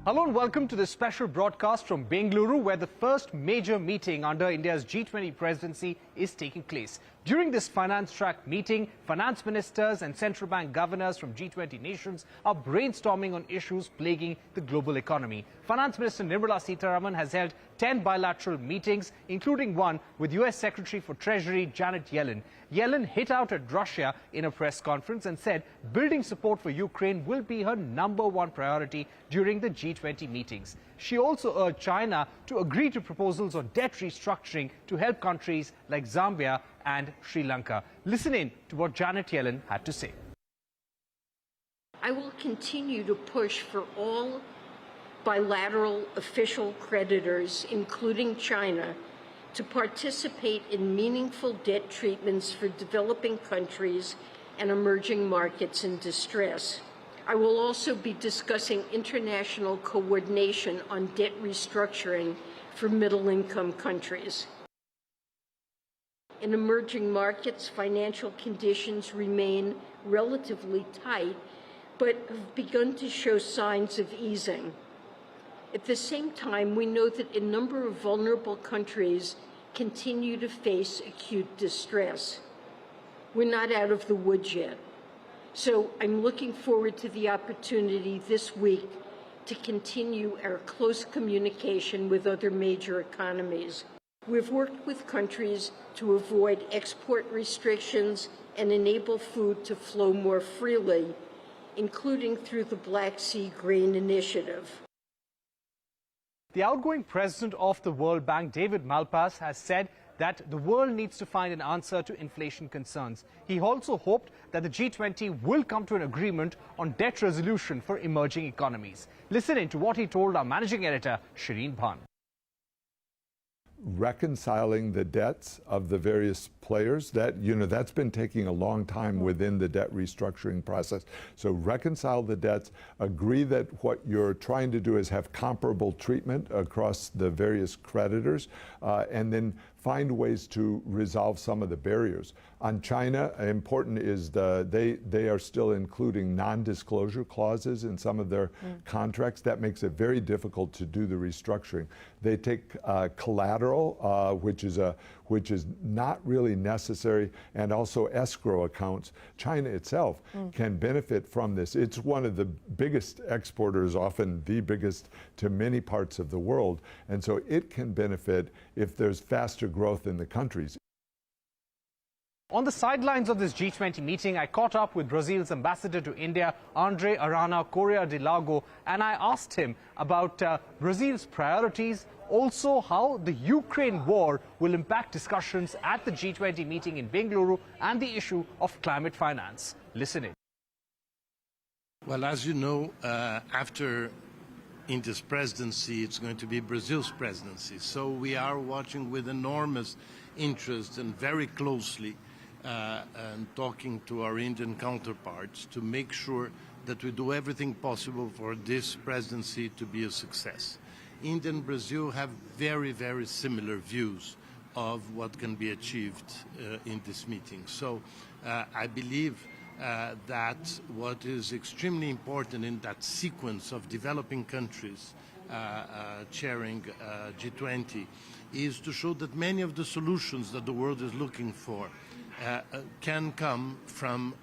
Hello and welcome to this special broadcast from Bengaluru, where the first major meeting under India's G20 presidency is taking place. During this finance track meeting, finance ministers and central bank governors from G20 nations are brainstorming on issues plaguing the global economy. Finance Minister Nirmala Sitharaman has held 10 bilateral meetings, including one with US Secretary for Treasury Janet Yellen. Yellen hit out at Russia in a press conference and said building support for Ukraine will be her #1 priority during the G20 meetings. She also urged China to agree to proposals on debt restructuring to help countries like Zambia and Sri Lanka. Listen in to what Janet Yellen had to say. I will continue to push for all bilateral official creditors, including China, to participate in meaningful debt treatments for developing countries and emerging markets in distress. I will also be discussing international coordination on debt restructuring for middle-income countries. In emerging markets, financial conditions remain relatively tight, but have begun to show signs of easing. At the same time, we know that a number of vulnerable countries continue to face acute distress. We're not out of the woods yet. So I'm looking forward to the opportunity this week to continue our close communication with other major economies. We've worked with countries to avoid export restrictions and enable food to flow more freely, including through the Black Sea Grain Initiative. The outgoing president of the World Bank, David Malpass, has said that the world needs to find an answer to inflation concerns. He also hoped that the G20 will come to an agreement on debt resolution for emerging economies. Listen in to what he told our managing editor, Shireen Bhan. Reconciling the debts of the various players, that's been taking a long time within the debt restructuring process. So reconcile the debts, agree that what you're trying to do is have comparable treatment across the various creditors, and then find ways to resolve some of the barriers. On China, important is they are still including non-disclosure clauses in some of their contracts. That makes it very difficult to do the restructuring. They take collateral, which is not really necessary, and also escrow accounts. China itself can benefit from this. It's one of the biggest exporters, often the biggest to many parts of the world, and so it can benefit if there's faster growth in the countries. On the sidelines of this G20 meeting, I caught up with Brazil's ambassador to India, Andre Arana Correa de Lago, and I asked him about Brazil's priorities, also how the Ukraine war will impact discussions at the G20 meeting in Bengaluru and the issue of climate finance. Listen in. Well, as you know, after India's presidency, it's going to be Brazil's presidency. So we are watching with enormous interest and very closely and talking to our Indian counterparts to make sure that we do everything possible for this presidency to be a success. India and Brazil have very, very similar views of what can be achieved in this meeting. So I believe that what is extremely important in that sequence of developing countries chairing G20 is to show that many of the solutions that the world is looking for can come from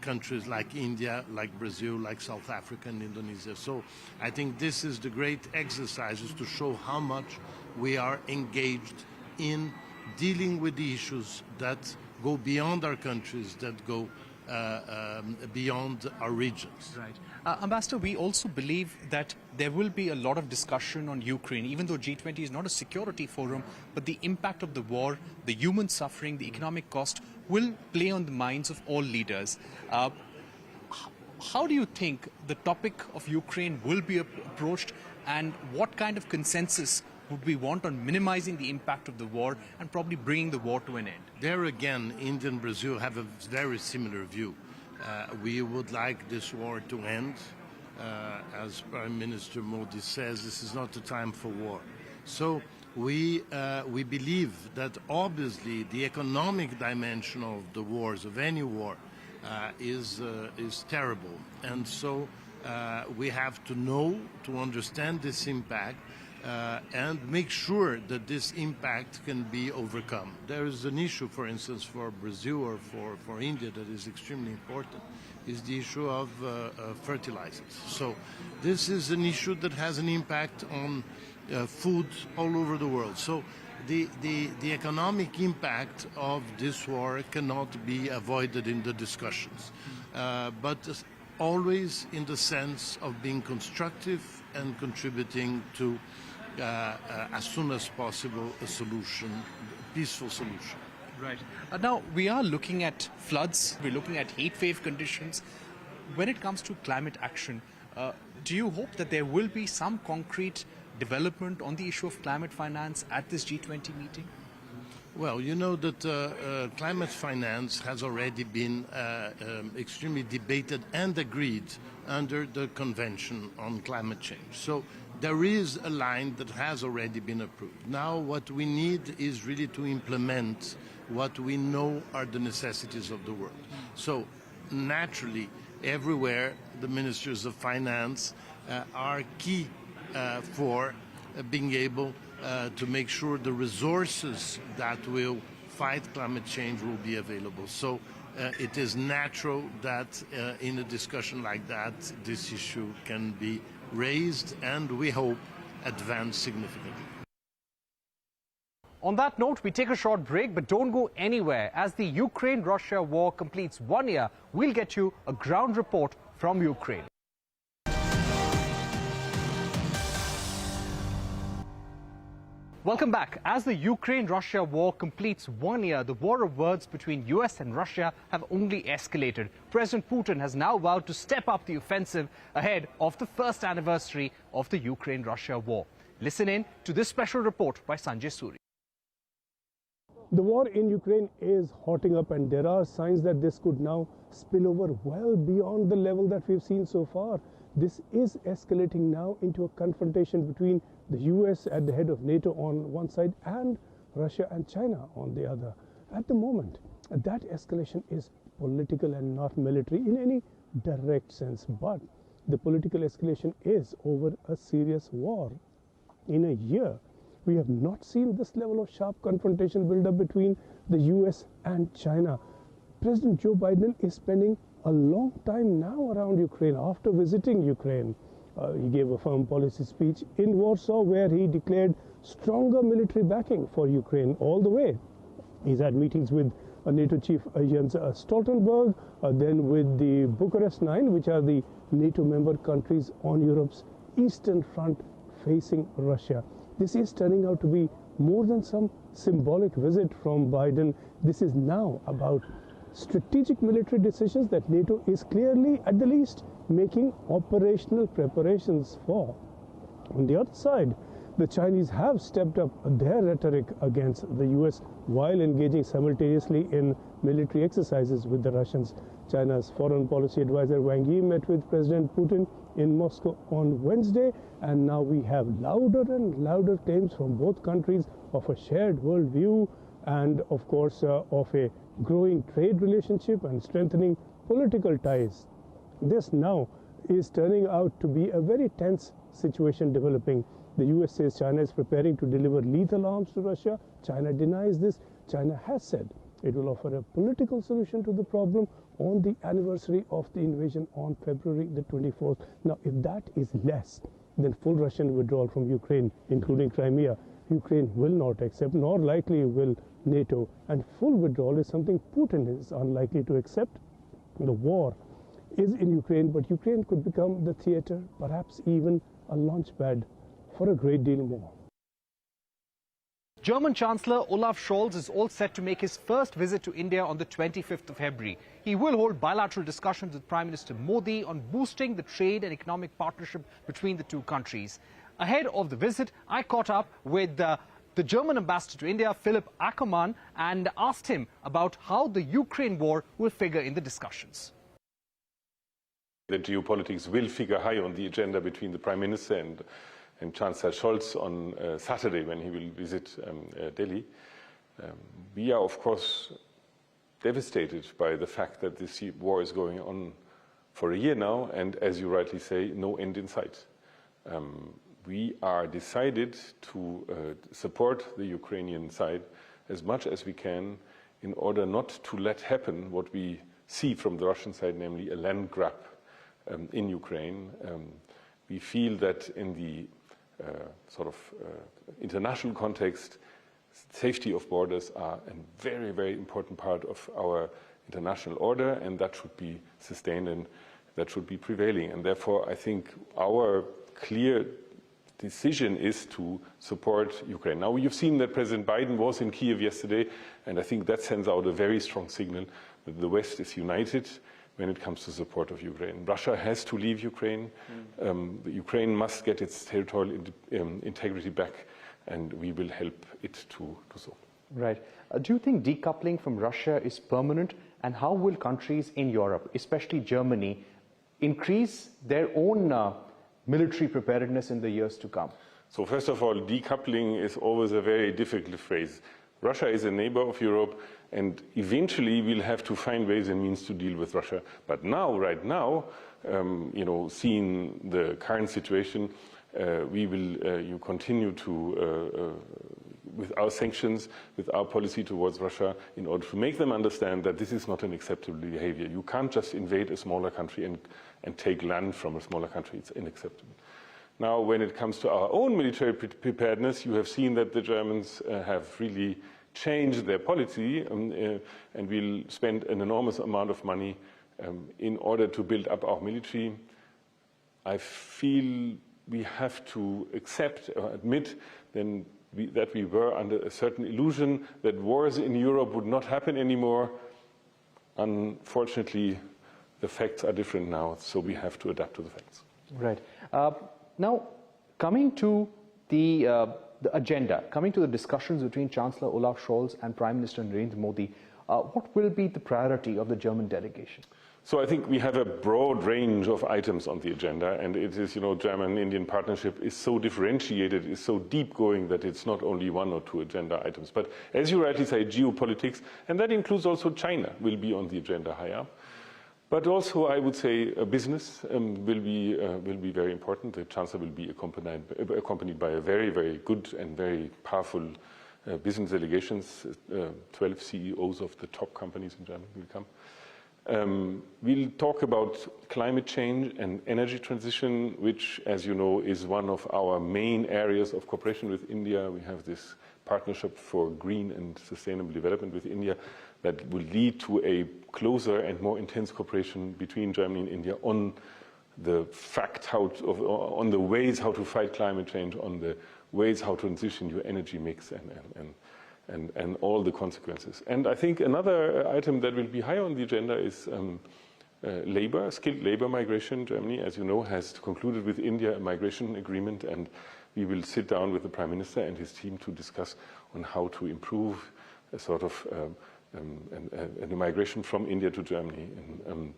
countries like India, like Brazil, like South Africa and Indonesia. So I think this is the great exercise, is to show how much we are engaged in dealing with the issues that go beyond our countries, that go beyond our regions. Right. Ambassador, we also believe that there will be a lot of discussion on Ukraine, even though G20 is not a security forum, but the impact of the war, the human suffering, the economic cost will play on the minds of all leaders. How do you think the topic of Ukraine will be approached, and what kind of consensus would we want on minimizing the impact of the war and probably bringing the war to an end? There again, India and Brazil have a very similar view. We would like this war to end. As Prime Minister Modi says, this is not the time for war. So we believe that obviously the economic dimension of the wars, of any war, is terrible. And so We have to know, to understand this impact, and make sure that this impact can be overcome. There is an issue, for instance, for Brazil or for India that is extremely important, is the issue of fertilizers. So this is an issue that has an impact on food all over the world. So the economic impact of this war cannot be avoided in the discussions, but always in the sense of being constructive and contributing to, as soon as possible, a solution, a peaceful solution. Right. Now, we are looking at floods, we're looking at heat wave conditions. When it comes to climate action, do you hope that there will be some concrete development on the issue of climate finance at this G20 meeting? Well, you know that climate finance has already been extremely debated and agreed under the Convention on Climate Change. So there is a line that has already been approved. Now what we need is really to implement what we know are the necessities of the world. So naturally, everywhere the ministers of finance are key for being able to make sure the resources that will fight climate change will be available. So it is natural that in a discussion like that, this issue can be raised and we hope advance significantly. On that note, we take a short break, but don't go anywhere. As the Ukraine-Russia war completes 1 year, we'll get you a ground report from Ukraine. Welcome back. As the Ukraine-Russia war completes 1 year, the war of words between US and Russia have only escalated. President Putin has now vowed to step up the offensive ahead of the first anniversary of the Ukraine-Russia war. Listen in to this special report by Sanjay Suri. The war in Ukraine is hotting up, and there are signs that this could now spill over well beyond the level that we've seen so far. This is escalating now into a confrontation between the US at the head of NATO on one side and Russia and China on the other. At the moment, that escalation is political and not military in any direct sense, but the political escalation is over a serious war. In a year, we have not seen this level of sharp confrontation build up between the US and China. President Joe Biden is spending a long time now around Ukraine after visiting Ukraine. He gave a firm policy speech in Warsaw where he declared stronger military backing for Ukraine all the way. He's had meetings with NATO chief Jens Stoltenberg, then with the Bucharest 9, which are the NATO member countries on Europe's eastern front facing Russia. This is turning out to be more than some symbolic visit from Biden. This is now about strategic military decisions that NATO is clearly, at the least, making operational preparations for. On the other side, the Chinese have stepped up their rhetoric against the US while engaging simultaneously in military exercises with the Russians. China's foreign policy advisor Wang Yi met with President Putin in Moscow on Wednesday, and now we have louder and louder claims from both countries of a shared worldview and, of course, of a growing trade relationship and strengthening political ties. This now is turning out to be a very tense situation developing. The US says China is preparing to deliver lethal arms to Russia. China denies this. China has said it will offer a political solution to the problem on the anniversary of the invasion on February the 24th. Now, if that is less than full Russian withdrawal from Ukraine, including Crimea, Ukraine will not accept, nor likely will NATO. And full withdrawal is something Putin is unlikely to accept. The war is in Ukraine, but Ukraine could become the theater, perhaps even a launchpad for a great deal more. German Chancellor Olaf Scholz is all set to make his first visit to India on the 25th of February. He will hold bilateral discussions with Prime Minister Modi on boosting the trade and economic partnership between the two countries. Ahead of the visit, I caught up with the German ambassador to India, Philipp Ackermann, and asked him about how the Ukraine war will figure in the discussions. The geopolitics will figure high on the agenda between the Prime Minister and Chancellor Scholz on Saturday when he will visit Delhi. We are, of course, devastated by the fact that this war is going on for a year now, and as you rightly say, no end in sight. We are decided to support the Ukrainian side as much as we can in order not to let happen what we see from the Russian side, namely a land grab in Ukraine. We feel that in the international context, safety of borders are a very, very important part of our international order, and that should be sustained and that should be prevailing. And therefore, I think our clear decision is to support Ukraine. Now, you've seen that President Biden was in Kyiv yesterday, and I think that sends out a very strong signal that the West is united when it comes to support of Ukraine. Russia has to leave Ukraine. Ukraine must get its territorial integrity back, and we will help it to do so. Right. Do you think decoupling from Russia is permanent? And how will countries in Europe, especially Germany, increase their own military preparedness in the years to come? So first of all, decoupling is always a very difficult phrase. Russia is a neighbor of Europe, and eventually we'll have to find ways and means to deal with Russia. But now, right now, seeing the current situation, we will continue to with our sanctions, with our policy towards Russia, in order to make them understand that this is not an acceptable behavior. You can't just invade a smaller country and take land from a smaller country. It's unacceptable. Now, when it comes to our own military preparedness, you have seen that the Germans have really changed their policy, and will spend an enormous amount of money in order to build up our military. I feel we have to accept or admit then that we were under a certain illusion that wars in Europe would not happen anymore. Unfortunately, the facts are different now, so we have to adapt to the facts. Right. Now, coming to the agenda, coming to the discussions between Chancellor Olaf Scholz and Prime Minister Narendra Modi, what will be the priority of the German delegation? So I think we have a broad range of items on the agenda, and it is, German-Indian partnership is so differentiated, is so deep-going that it's not only one or two agenda items. But as you rightly say, geopolitics, and that includes also China, will be on the agenda high up. But also, I would say, business will be very important. The Chancellor will be accompanied by a very, very good and very powerful business delegations. 12 CEOs of the top companies in Germany will come. We'll talk about climate change and energy transition, which, as you know, is one of our main areas of cooperation with India. We have this partnership for green and sustainable development with India that will lead to a closer and more intense cooperation between Germany and India on the on the ways how to fight climate change, on the ways how to transition your energy mix and all the consequences. And I think another item that will be high on the agenda is skilled labor migration. Germany, as you know, has concluded with India a migration agreement, and we will sit down with the Prime Minister and his team to discuss on how to improve a sort of the migration from India to Germany in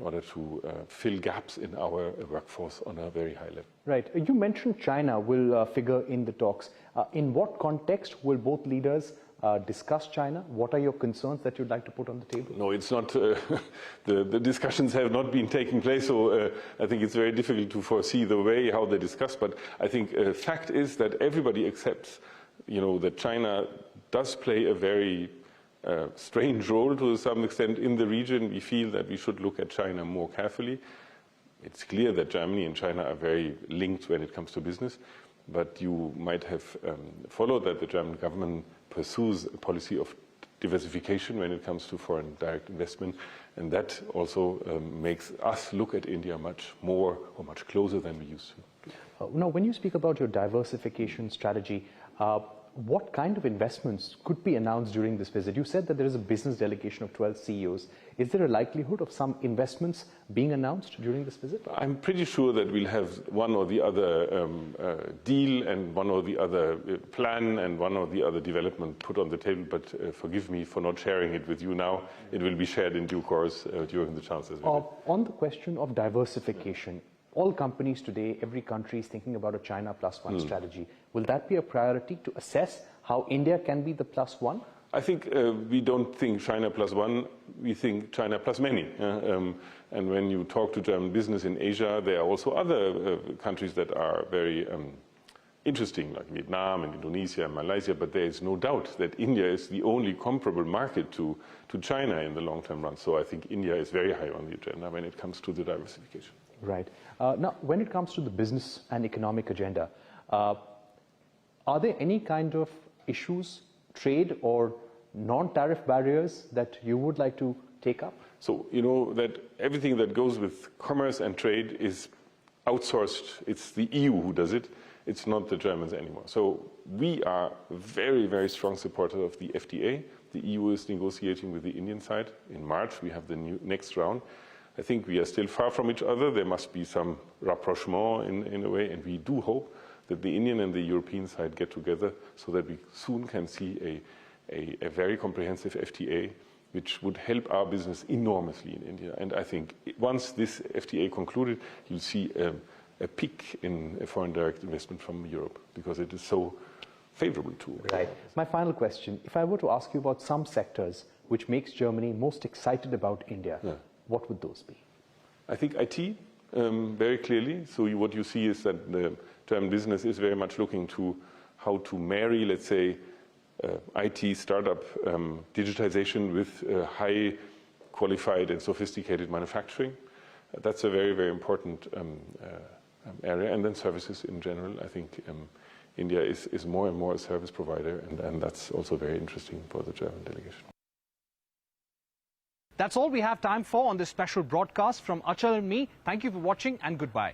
order to fill gaps in our workforce on a very high level. Right. You mentioned China will figure in the talks. In what context will both leaders discuss China? What are your concerns that you'd like to put on the table? No, it's not. The discussions have not been taking place, so I think it's very difficult to foresee the way how they discuss. But I think fact is that everybody accepts, that China does play a very strange role to some extent in the region. We feel that we should look at China more carefully. It's clear that Germany and China are very linked when it comes to business, but you might have followed that the German government pursues a policy of diversification when it comes to foreign direct investment, and that also makes us look at India much more or much closer than we used to. Now, when you speak about your diversification strategy, what kind of investments could be announced during this visit? You said that there is a business delegation of 12 CEOs. Is there a likelihood of some investments being announced during this visit? I'm pretty sure that we'll have one or the other deal and one or the other plan and one or the other development put on the table, but forgive me for not sharing it with you now. It will be shared in due course during the Chancellor's visit. On the question of diversification, all companies today, every country is thinking about a China +1 strategy. Will that be a priority to assess how India can be the +1? I think we don't think China plus one, we think China plus many. And when you talk to German business in Asia, there are also other countries that are very interesting, like Vietnam and Indonesia and Malaysia, but there is no doubt that India is the only comparable market to China in the long-term run. So I think India is very high on the agenda when it comes to the diversification. Right. Now, when it comes to the business and economic agenda, are there any kind of issues, trade or non-tariff barriers that you would like to take up? So, you know that everything that goes with commerce and trade is outsourced. It's the EU who does it. It's not the Germans anymore. So we are very, very strong supporters of the FTA. The EU is negotiating with the Indian side. In March, we have the next round. I think we are still far from each other. There must be some rapprochement in a way, and we do hope that the Indian and the European side get together so that we soon can see a very comprehensive FTA, which would help our business enormously in India. And I think once this FTA concluded, you'll see a peak in foreign direct investment from Europe because it is so favorable to. Right. My final question, if I were to ask you about some sectors which makes Germany most excited about India, what would those be? I think IT, very clearly. So what you see is that the German business is very much looking to how to marry, let's say, IT startup digitization with high qualified and sophisticated manufacturing. That's a very, very important area. And then services in general. I think India is more and more a service provider, and that's also very interesting for the German delegation. That's all we have time for on this special broadcast from Achal and me. Thank you for watching and goodbye.